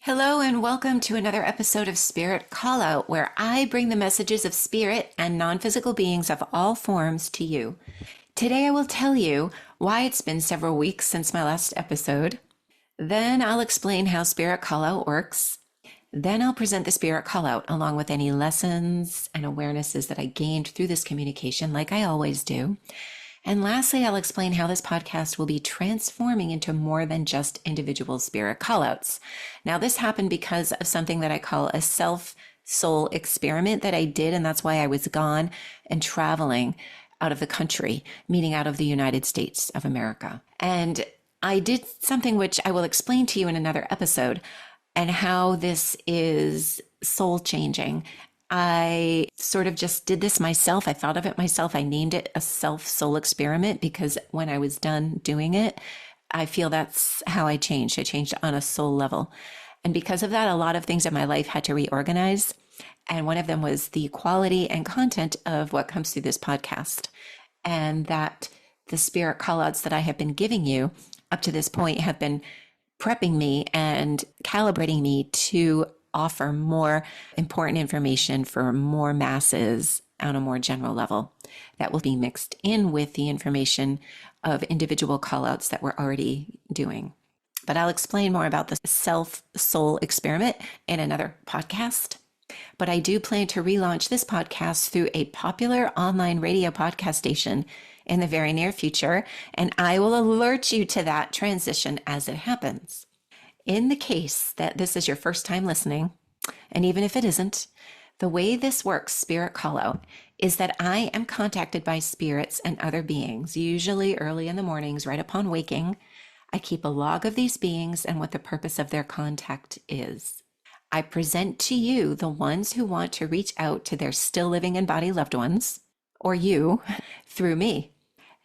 Hello and welcome to another episode of Spirit Call Out, where I bring the messages of spirit and non-physical beings of all forms to you. Today I will tell you why it's been several weeks since my last episode. Then I'll explain how Spirit Call Out works. Then I'll present the Spirit Call Out along with any lessons and awarenesses that I gained through this communication, like I always do. And lastly, I'll explain how this podcast will be transforming into more than just individual spirit callouts. Now, this happened because of something that I call a self-soul experiment that I did, and that's why I was gone and traveling out of the country, meaning out of the United States of America. And I did something which I will explain to you in another episode, and how this is soul changing. I sort of just did this myself. I thought of it myself. I named it a self-soul experiment because when I was done doing it, I feel that's how I changed. I changed on a soul level. And because of that, a lot of things in my life had to reorganize. And one of them was the quality and content of what comes through this podcast. And that the spirit callouts that I have been giving you up to this point have been prepping me and calibrating me to offer more important information for more masses on a more general level that will be mixed in with the information of individual callouts that we're already doing. But I'll explain more about the self-soul experiment in another podcast. But I do plan to relaunch this podcast through a popular online radio podcast station in the very near future, and I will alert you to that transition as it happens. In the case that this is your first time listening, and even if it isn't, the way this works, Spirit Call Out, is that I am contacted by spirits and other beings, usually early in the mornings, right upon waking. I keep a log of these beings and what the purpose of their contact is. I present to you the ones who want to reach out to their still living in body loved ones, or you, through me.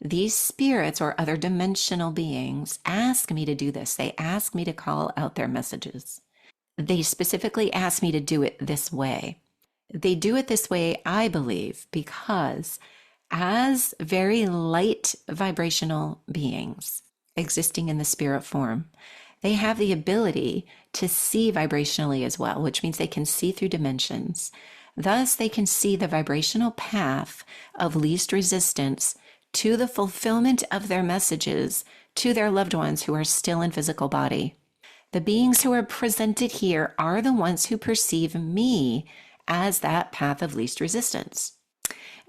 These spirits or other dimensional beings ask me to do this. They ask me to call out their messages. They specifically ask me to do it this way. They do it this way, I believe, because as very light vibrational beings existing in the spirit form, they have the ability to see vibrationally as well, which means they can see through dimensions. Thus, they can see the vibrational path of least resistance to the fulfillment of their messages to their loved ones who are still in physical body. The beings who are presented here are the ones who perceive me as that path of least resistance.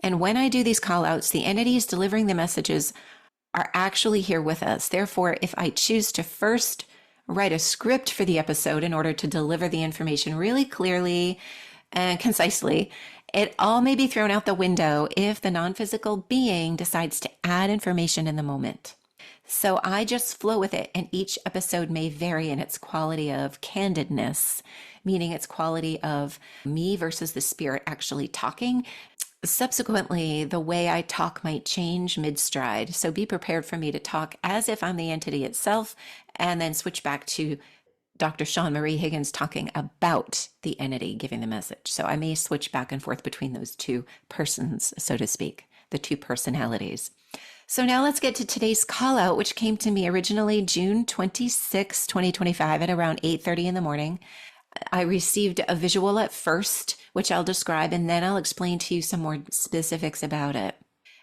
And when I do these call outs, the entities delivering the messages are actually here with us. Therefore, if I choose to first write a script for the episode in order to deliver the information really clearly and concisely, it all may be thrown out the window if the non-physical being decides to add information in the moment. So I just flow with it, and each episode may vary in its quality of candidness, meaning its quality of me versus the spirit actually talking. Subsequently, the way I talk might change mid-stride. So be prepared for me to talk as if I'm the entity itself, and then switch back to Dr. Sean Marie Higgins talking about the entity giving the message. So I may switch back and forth between those two persons, so to speak, the two personalities. So now let's get to today's call out, which came to me originally June 26, 2025 at around 8:30 in the morning. I received a visual at first, which I'll describe, and then I'll explain to you some more specifics about it.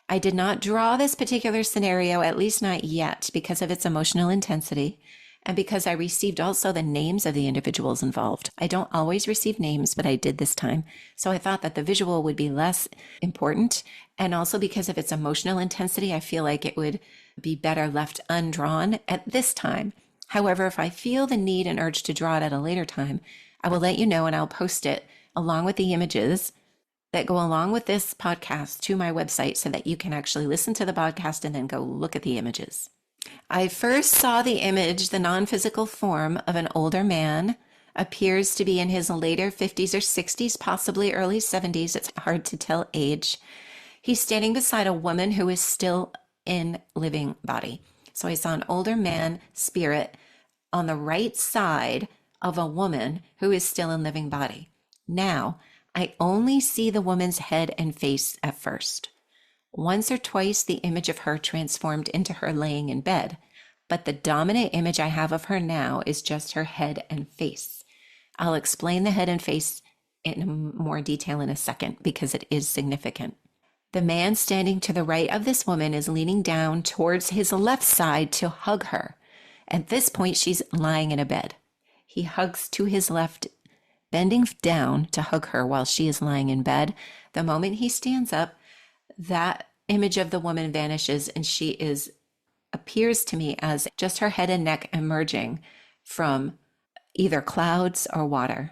I did not draw this particular scenario, at least not yet, because of its emotional intensity. And because I received also the names of the individuals involved. I don't always receive names, but I did this time. So I thought that the visual would be less important. And also because of its emotional intensity, I feel like it would be better left undrawn at this time. However, if I feel the need and urge to draw it at a later time, I will let you know, and I'll post it along with the images that go along with this podcast to my website so that you can actually listen to the podcast and then go look at the images. I first saw the image, the non-physical form of an older man, appears to be in his later 50s or 60s, possibly early 70s. It's hard to tell age. He's standing beside a woman who is still in living body. So I saw an older man spirit on the right side of a woman who is still in living body. Now, I only see the woman's head and face at first. Once or twice, the image of her transformed into her laying in bed, but the dominant image I have of her now is just her head and face. I'll explain the head and face in more detail in a second because it is significant. The man standing to the right of this woman is leaning down towards his left side to hug her. At this point, she's lying in a bed. He hugs to his left, bending down to hug her while she is lying in bed. The moment he stands up, that image of the woman vanishes and she appears to me as just her head and neck emerging from either clouds or water.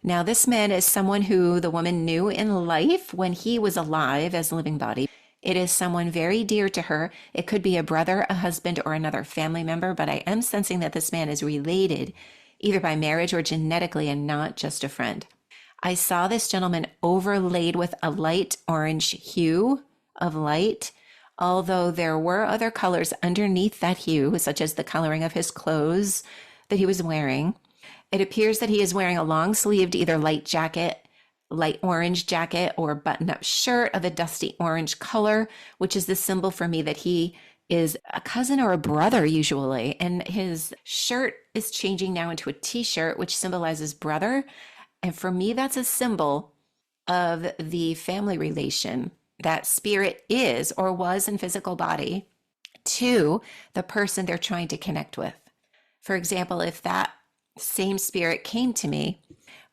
Now, this man is someone who the woman knew in life when he was alive as a living body. It is someone very dear to her. It could be a brother, a husband, or another family member, but I am sensing that this man is related either by marriage or genetically and not just a friend. I saw this gentleman overlaid with a light orange hue of light, although there were other colors underneath that hue, such as the coloring of his clothes that he was wearing. It appears that he is wearing a long-sleeved, either light jacket, light orange jacket, or button-up shirt of a dusty orange color, which is the symbol for me that he is a cousin or a brother usually. And his shirt is changing now into a t-shirt, which symbolizes brother. And for me, that's a symbol of the family relation that spirit is or was in physical body to the person they're trying to connect with. For example, if that same spirit came to me,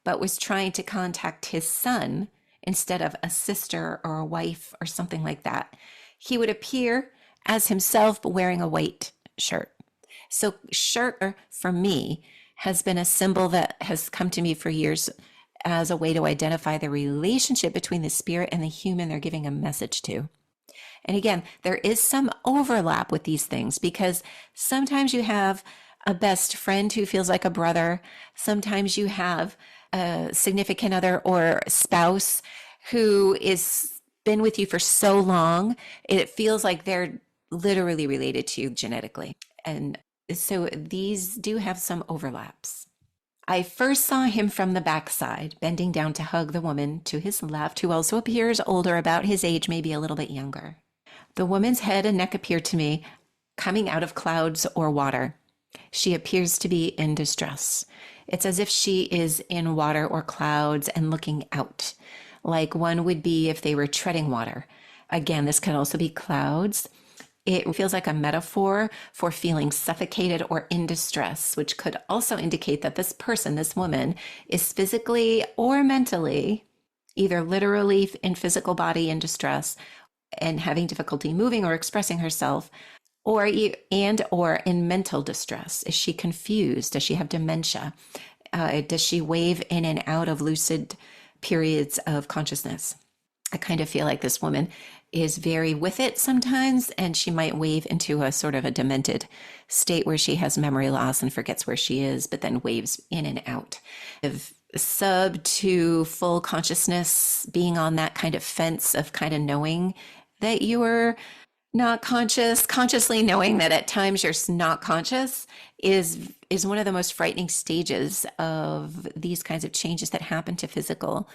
but was trying to contact his son instead of a sister or a wife or something like that, he would appear as himself but wearing a white shirt. So shirt for me has been a symbol that has come to me for years as a way to identify the relationship between the spirit and the human they're giving a message to. And again, there is some overlap with these things because sometimes you have a best friend who feels like a brother. Sometimes you have a significant other or spouse who is been with you for so long, it feels like they're literally related to you genetically. And so these do have some overlaps. I first saw him from the backside, bending down to hug the woman to his left, who also appears older, about his age, maybe a little bit younger. The woman's head and neck appear to me coming out of clouds or water. She appears to be in distress. It's as if she is in water or clouds and looking out, like one would be if they were treading water. Again, this could also be clouds. It feels like a metaphor for feeling suffocated or in distress, which could also indicate that this person, this woman, is physically or mentally, either literally in physical body in distress and having difficulty moving or expressing herself, or in mental distress. Is she confused? Does she have dementia? Does she wave in and out of lucid periods of consciousness? I kind of feel like this woman is very with it sometimes, and she might wave into a sort of a demented state where she has memory loss and forgets where she is, but then waves in and out. Of sub to full consciousness, being on that kind of fence of kind of knowing that you are not conscious, consciously knowing that at times you're not conscious is one of the most frightening stages of these kinds of changes that happen to physical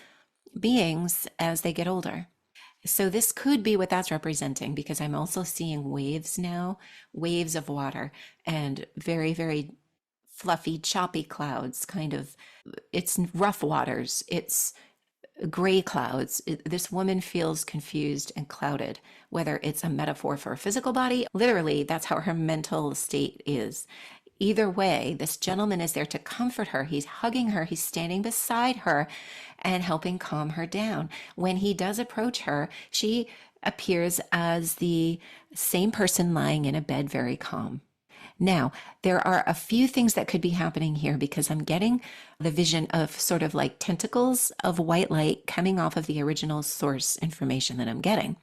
beings as they get older. So this could be what that's representing, because I'm also seeing waves now, waves of water and very, very fluffy, choppy clouds, kind of, it's rough waters. It's gray clouds. This woman feels confused and clouded, whether it's a metaphor for a physical body. Literally, that's how her mental state is. Either way, this gentleman is there to comfort her. He's hugging her. He's standing beside her and helping calm her down. When he does approach her, she appears as the same person lying in a bed, very calm. Now, there are a few things that could be happening here, because I'm getting the vision of sort of like tentacles of white light coming off of the original source information that I'm getting,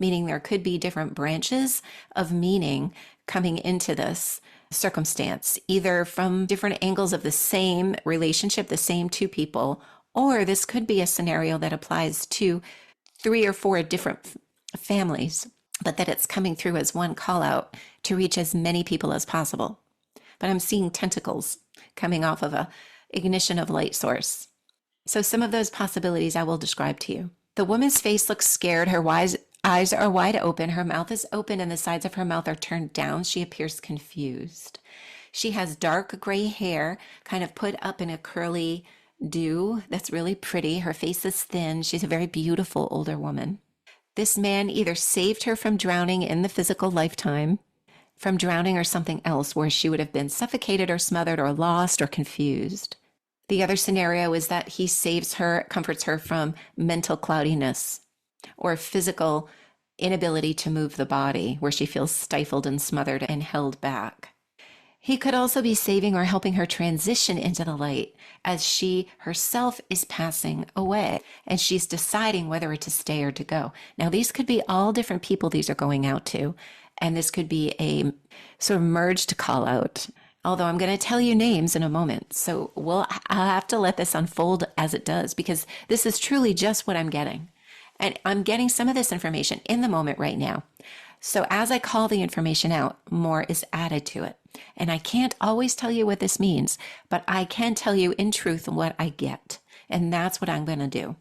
meaning there could be different branches of meaning coming into this circumstance, either from different angles of the same relationship, the same two people, or this could be a scenario that applies to 3 or 4 different families, but that it's coming through as one call out to reach as many people as possible. But I'm seeing tentacles coming off of a ignition of light source. So some of those possibilities I will describe to you. The woman's face looks scared. Her eyes are wide open. Her mouth is open and the sides of her mouth are turned down. She appears confused. She has dark gray hair kind of put up in a curly dew that's really pretty. Her face is thin. She's a very beautiful older woman. This man either saved her from drowning in the physical lifetime, from drowning or something else where she would have been suffocated or smothered or lost or confused. The other scenario is that he saves her, comforts her from mental cloudiness or physical inability to move the body, where she feels stifled and smothered and held back. He could also be saving or helping her transition into the light as she herself is passing away and she's deciding whether to stay or to go. Now, these could be all different people these are going out to, and this could be a sort of merged call out. Although I'm going to tell you names in a moment. So I'll have to let this unfold as it does, because this is truly just what I'm getting. And I'm getting some of this information in the moment right now. So as I call the information out, more is added to it. And I can't always tell you what this means, but I can tell you in truth what I get. And that's what I'm going to do,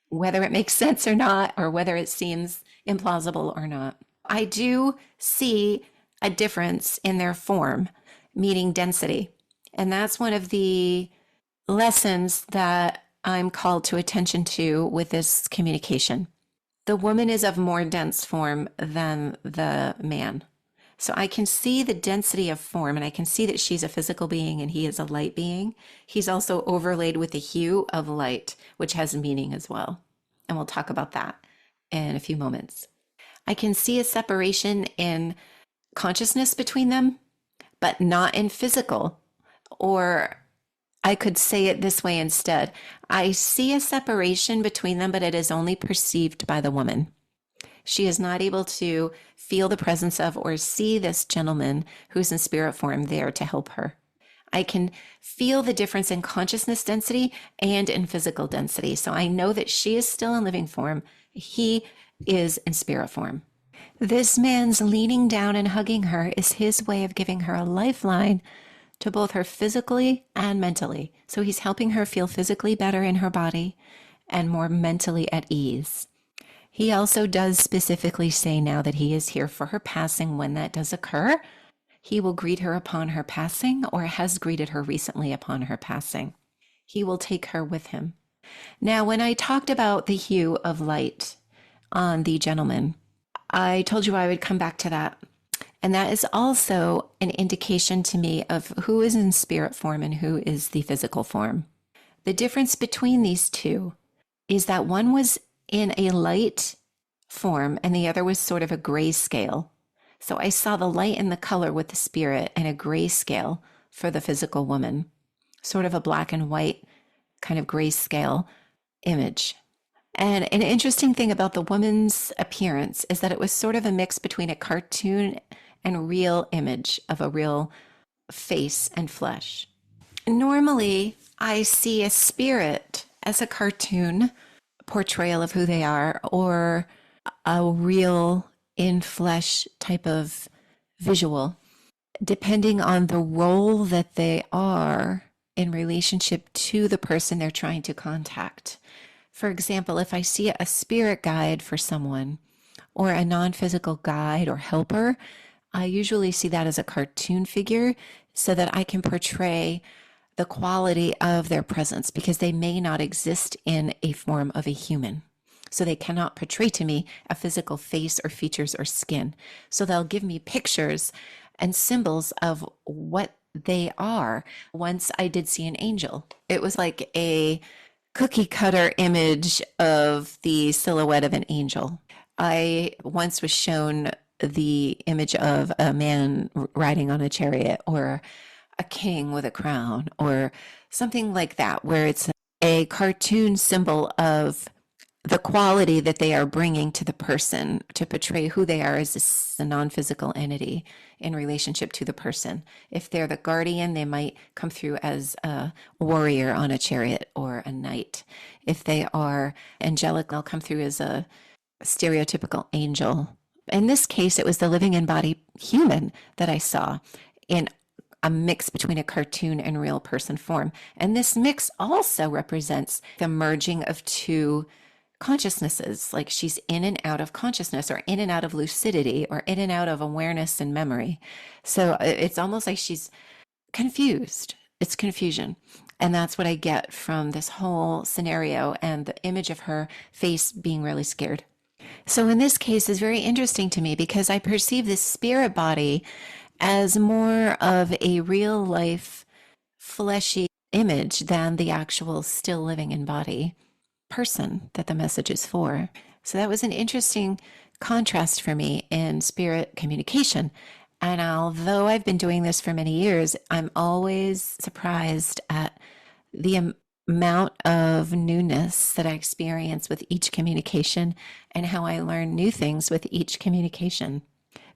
whether it makes sense or not, or whether it seems implausible or not. I do see a difference in their form, meaning density. And that's one of the lessons that I'm called to attention to with this communication. The woman is of more dense form than the man. So I can see the density of form, and I can see that she's a physical being and he is a light being. He's also overlaid with the hue of light, which has meaning as well. And we'll talk about that in a few moments. I can see a separation in consciousness between them, but not in physical. Or I could say it this way instead. I see a separation between them, but it is only perceived by the woman. She is not able to feel the presence of or see this gentleman who's in spirit form there to help her. I can feel the difference in consciousness density and in physical density. So I know that she is still in living form. He is in spirit form. This man's leaning down and hugging her is his way of giving her a lifeline to both her physically and mentally. So he's helping her feel physically better in her body and more mentally at ease. He also does specifically say now that he is here for her passing when that does occur. He will greet her upon her passing, or has greeted her recently upon her passing. He will take her with him. Now, when I talked about the hue of light on the gentleman, I told you I would come back to that. And that is also an indication to me of who is in spirit form and who is the physical form. The difference between these two is that one was in a light form and the other was sort of a grayscale. So I saw the light and the color with the spirit and a grayscale for the physical woman, sort of a black and white kind of grayscale image. And an interesting thing about the woman's appearance is that it was sort of a mix between a cartoon and real image of a real face and flesh. Normally, I see a spirit as a cartoon portrayal of who they are, or a real in flesh type of visual, depending on the role that they are in relationship to the person they're trying to contact. For example, if I see a spirit guide for someone or a non-physical guide or helper, I usually see that as a cartoon figure so that I can portray the quality of their presence, because they may not exist in a form of a human. So they cannot portray to me a physical face or features or skin. So they'll give me pictures and symbols of what they are. Once I did see an angel. It was like a cookie cutter image of the silhouette of an angel. I once was shown the image of a man riding on a chariot, or a king with a crown, or something like that, where it's a cartoon symbol of the quality that they are bringing to the person to portray who they are as a non-physical entity in relationship to the person. If they're the guardian, they might come through as a warrior on a chariot or a knight. If they are angelic, they'll come through as a stereotypical angel. In this case, it was the living embodied human that I saw in a mix between a cartoon and real person form. And this mix also represents the merging of two consciousnesses, like she's in and out of consciousness, or in and out of lucidity, or in and out of awareness and memory. So it's almost like she's confused. It's confusion. And that's what I get from this whole scenario and the image of her face being really scared. So in this case is very interesting to me because I perceive this spirit body as more of a real life fleshy image than the actual still living in body person that the message is for. So that was an interesting contrast for me in spirit communication. And although I've been doing this for many years, I'm always surprised at the amount of newness that I experience with each communication and how I learn new things with each communication.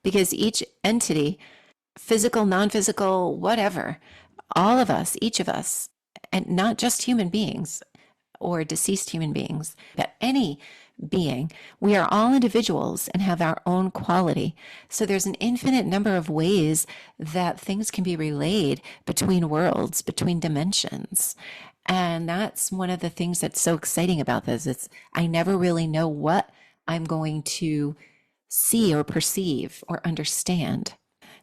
Because each entity, physical, non physical, whatever, all of us, each of us, and not just human beings or deceased human beings, but any being, we are all individuals and have our own quality. So there's an infinite number of ways that things can be relayed between worlds, between dimensions. And that's one of the things that's so exciting about this. It's I never really know what I'm going to see or perceive or understand.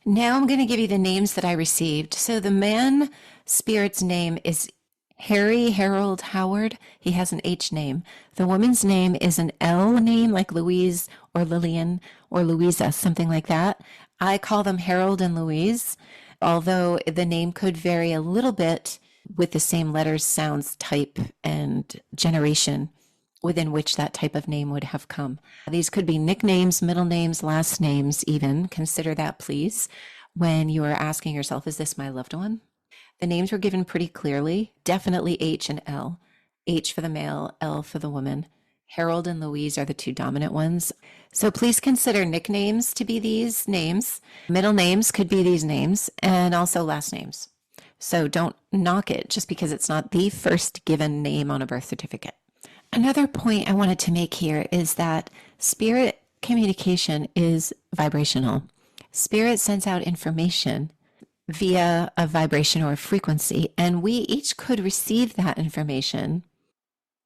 Now I'm going to give you the names that I received. So the man spirit's name is Harry Harold Howard. He has an H name. The woman's name is an L name, like Louise or Lillian or Louisa, something like that. I call them Harold and Louise, although the name could vary a little bit with the same letters, sounds, type, and generation within which that type of name would have come. These could be nicknames, middle names, last names, even. Consider that, please, when you are asking yourself, is this my loved one? The names were given pretty clearly, definitely H and L. H for the male, L for the woman. Harold and Louise are the two dominant ones. So please consider nicknames to be these names. Middle names could be these names, and also last names. So don't knock it just because it's not the first given name on a birth certificate. Another point I wanted to make here is that spirit communication is vibrational. Spirit sends out information via a vibration or a frequency, and we each could receive that information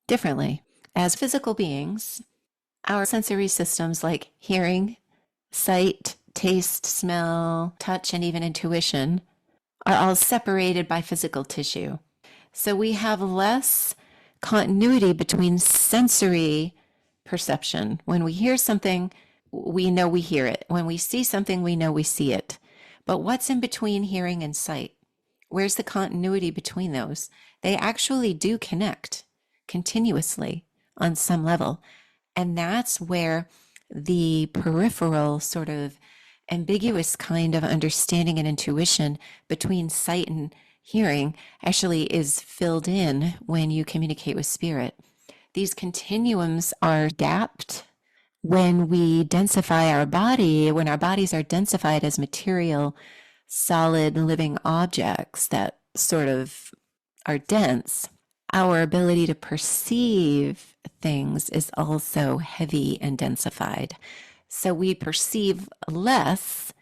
differently. As physical beings, our sensory systems like hearing, sight, taste, smell, touch, and even intuition are all separated by physical tissue. So we have less continuity between sensory perception. When we hear something, we know we hear it. When we see something, we know we see it. But what's in between hearing and sight? Where's the continuity between those? They actually do connect continuously on some level. And that's where the peripheral sort of ambiguous kind of understanding and intuition between sight and hearing actually is filled in when you communicate with spirit. These continuums are gapped when we densify our body, when our bodies are densified as material, solid, living objects that sort of are dense. Our ability to perceive things is also heavy and densified. So we perceive less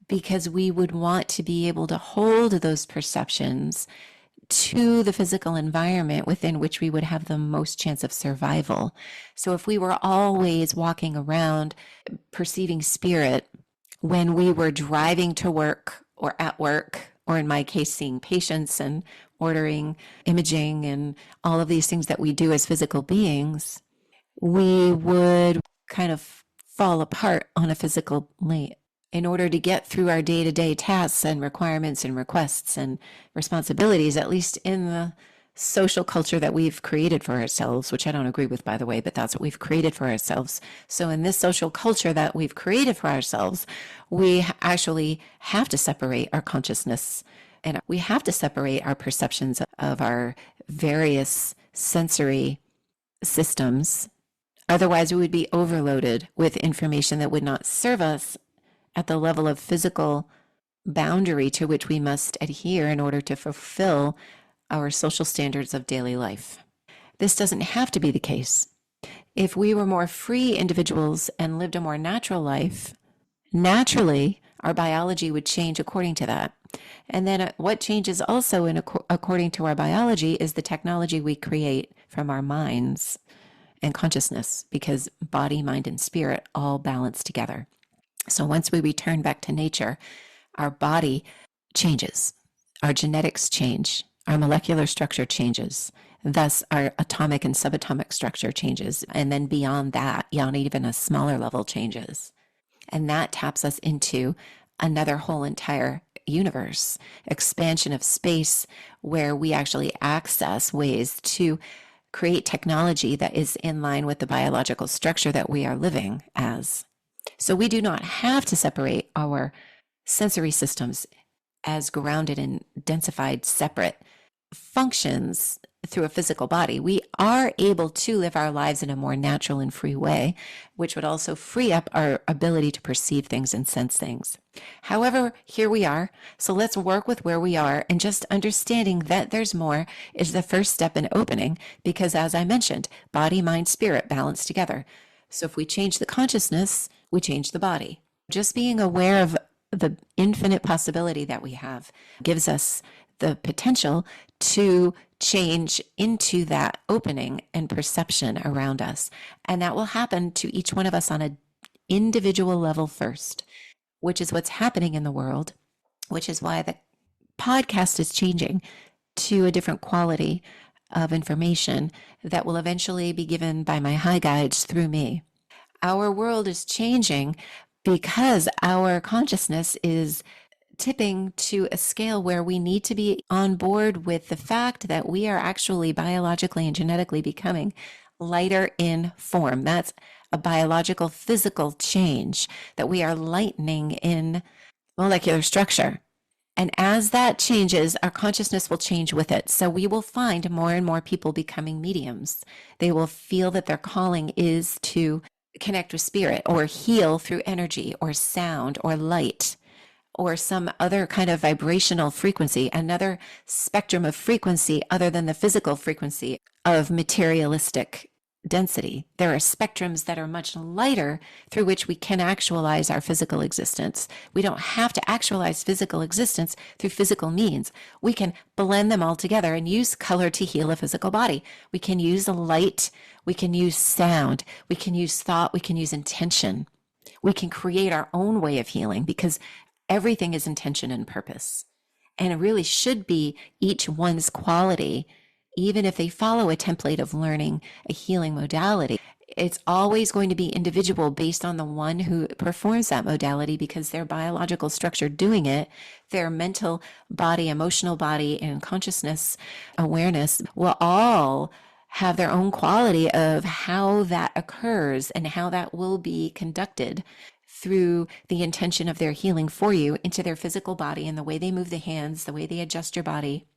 because we would want to be able to hold those perceptions to the physical environment within which we would have the most chance of survival. So if we were always walking around perceiving spirit when we were driving to work or at work, or in my case, seeing patients and ordering imaging and all of these things that we do as physical beings, we would kind of fall apart on a physical plane. In order to get through our day-to-day tasks and requirements and requests and responsibilities, at least in the social culture that we've created for ourselves, which I don't agree with, by the way, but that's what we've created for ourselves. So in this social culture that we've created for ourselves, we actually have to separate our consciousness and we have to separate our perceptions of our various sensory systems. Otherwise, we would be overloaded with information that would not serve us at the level of physical boundary to which we must adhere in order to fulfill our social standards of daily life. This doesn't have to be the case. If we were more free individuals and lived a more natural life, naturally our biology would change according to that. And then what changes also according to our biology is the technology we create from our minds and consciousness, because body, mind, and spirit all balance together. So once we return back to nature, our body changes, our genetics change, our molecular structure changes. Thus, our atomic and subatomic structure changes. And then beyond that, on even a smaller level, changes. And that taps us into another whole entire universe, expansion of space, where we actually access ways to create technology that is in line with the biological structure that we are living as. So we do not have to separate our sensory systems as grounded and densified separate functions through a physical body. We are able to live our lives in a more natural and free way, which would also free up our ability to perceive things and sense things. However, here we are. So let's work with where we are, and just understanding that there's more is the first step in opening, because as I mentioned, body, mind, spirit balance together. So if we change the consciousness, we change the body. Just being aware of the infinite possibility that we have gives us the potential to change into that opening and perception around us. And that will happen to each one of us on an individual level first, which is what's happening in the world, which is why the podcast is changing to a different quality of information that will eventually be given by my high guides through me. Our world is changing because our consciousness is tipping to a scale where we need to be on board with the fact that we are actually biologically and genetically becoming lighter in form. That's a biological, physical change, that we are lightening in molecular structure. And as that changes, our consciousness will change with it. So we will find more and more people becoming mediums. They will feel that their calling is to connect with spirit or heal through energy or sound or light or some other kind of vibrational frequency, another spectrum of frequency other than the physical frequency of materialistic density. There are spectrums that are much lighter through which we can actualize our physical existence. We don't have to actualize physical existence through physical means. We can blend them all together and use color to heal a physical body. We can use light, we can use sound, we can use thought, we can use intention. We can create our own way of healing, because everything is intention and purpose. And it really should be each one's quality, even if they follow a template of learning a healing modality. It's always going to be individual based on the one who performs that modality, because their biological structure doing it, their mental body, emotional body, and consciousness awareness will all have their own quality of how that occurs and how that will be conducted through the intention of their healing for you into their physical body, and the way they move the hands, the way they adjust your body,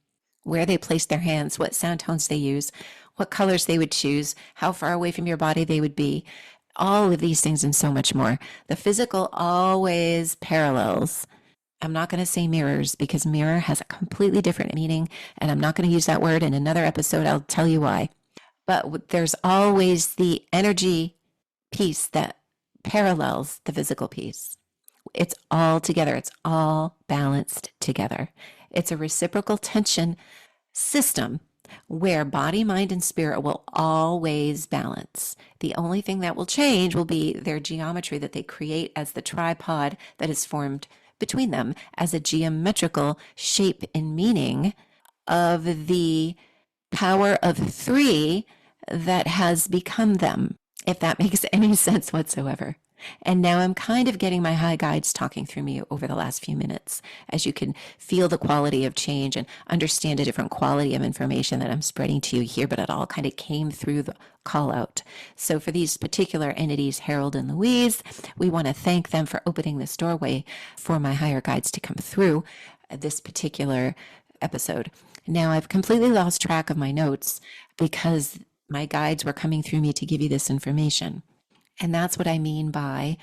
where they place their hands, what sound tones they use, what colors they would choose, how far away from your body they would be, all of these things and so much more. The physical always parallels. I'm not going to say mirrors, because mirror has a completely different meaning, and I'm not going to use that word in another episode. I'll tell you why. But there's always the energy piece that parallels the physical piece. It's all together. It's all balanced together. It's a reciprocal tension system where body, mind, and spirit will always balance. The only thing that will change will be their geometry that they create as the tripod that is formed between them as a geometrical shape and meaning of the power of three that has become them, if that makes any sense whatsoever. And now I'm kind of getting my high guides talking through me over the last few minutes, as you can feel the quality of change and understand a different quality of information that I'm spreading to you here, but it all kind of came through the call out. So for these particular entities, Harold and Louise, we want to thank them for opening this doorway for my higher guides to come through this particular episode. Now I've completely lost track of my notes because my guides were coming through me to give you this information. And that's what I mean by,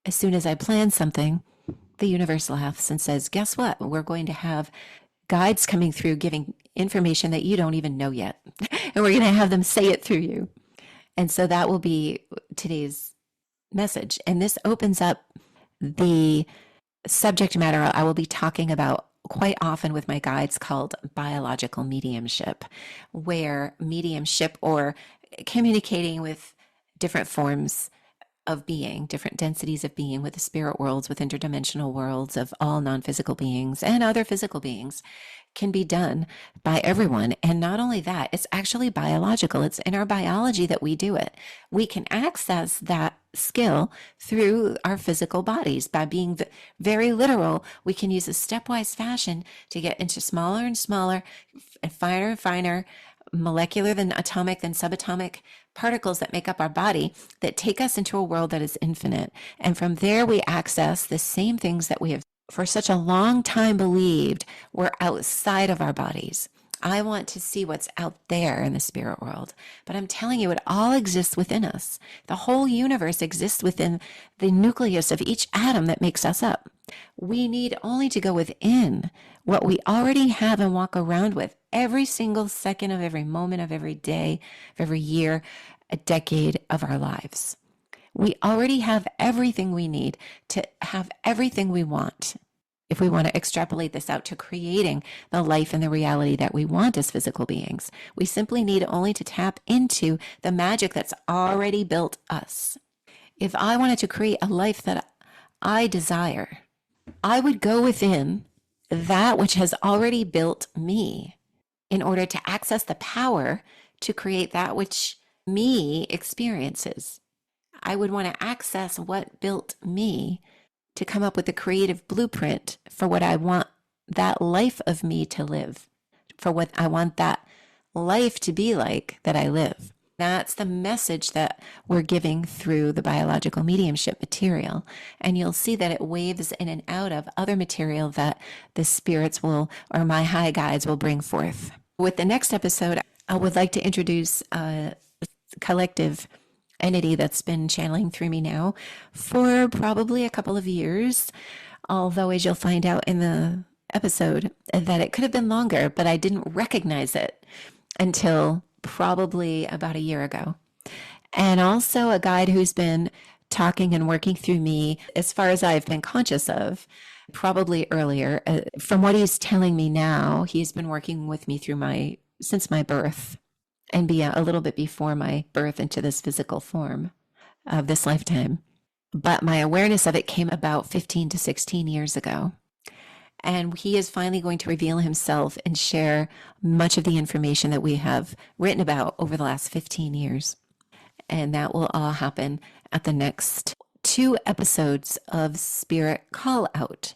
as soon as I plan something, the universe laughs and says, guess what? We're going to have guides coming through giving information that you don't even know yet. And we're going to have them say it through you. And so that will be today's message. And this opens up the subject matter I will be talking about quite often with my guides, called biological mediumship, where mediumship, or communicating with different forms of being, different densities of being with the spirit worlds, with interdimensional worlds of all non physical beings and other physical beings can be done by everyone. And not only that, it's actually biological. It's in our biology that we do it. We can access that skill through our physical bodies by being very literal. We can use a stepwise fashion to get into smaller and smaller and finer, molecular than atomic than subatomic particles that make up our body that take us into a world that is infinite. And from there, we access the same things that we have for such a long time believed were outside of our bodies. I want to see what's out there in the spirit world. But I'm telling you, it all exists within us. The whole universe exists within the nucleus of each atom that makes us up. We need only to go within what we already have and walk around with every single second of every moment of every day, of every year, a decade of our lives. We already have everything we need to have everything we want. If we want to extrapolate this out to creating the life and the reality that we want as physical beings, we simply need only to tap into the magic that's already built us. If I wanted to create a life that I desire, I would go within that which has already built me in order to access the power to create that which me experiences. I would want to access what built me to come up with a creative blueprint for what I want that life of me to live, for what I want that life to be like that I live. That's the message that we're giving through the biological mediumship material. And you'll see that it waves in and out of other material that the spirits will, or my high guides will bring forth. With the next episode, I would like to introduce a collective entity that's been channeling through me now for probably a couple of years. Although, as you'll find out in the episode, that it could have been longer, but I didn't recognize it until probably about a year ago. And also a guide who's been talking and working through me as far as I've been conscious of, probably earlier. From what he's telling me now, he's been working with me through since my birth and be a little bit before my birth into this physical form of this lifetime. But my awareness of it came about 15 to 16 years ago. And he is finally going to reveal himself and share much of the information that we have written about over the last 15 years. And that will all happen at the next 2 episodes of Spirit Call Out.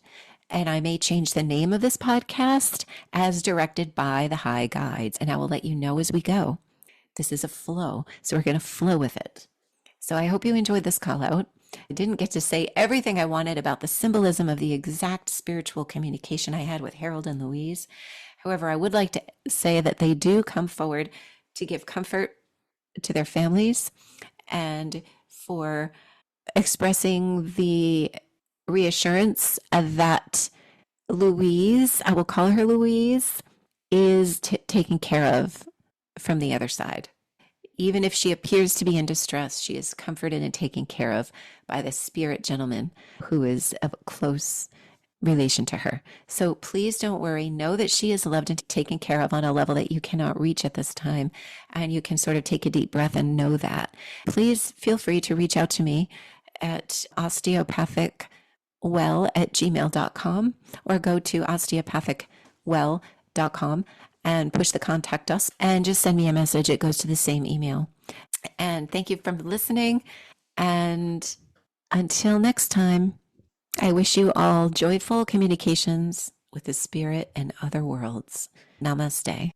And I may change the name of this podcast as directed by the high guides. And I will let you know as we go. This is a flow, so we're going to flow with it. So I hope you enjoyed this call out. I didn't get to say everything I wanted about the symbolism of the exact spiritual communication I had with Harold and Louise. However, I would like to say that they do come forward to give comfort to their families and for expressing the reassurance that Louise, I will call her Louise, is taken care of from the other side. Even if she appears to be in distress, she is comforted and taken care of by the spirit gentleman who is of close relation to her. So please don't worry. Know that she is loved and taken care of on a level that you cannot reach at this time. And you can sort of take a deep breath and know that. Please feel free to reach out to me at osteopathicwell@gmail.com or go to osteopathicwell.com and push the contact us and just send me a message. It goes to the same email. And thank you for listening. And until next time, I wish you all joyful communications with the spirit and other worlds. Namaste.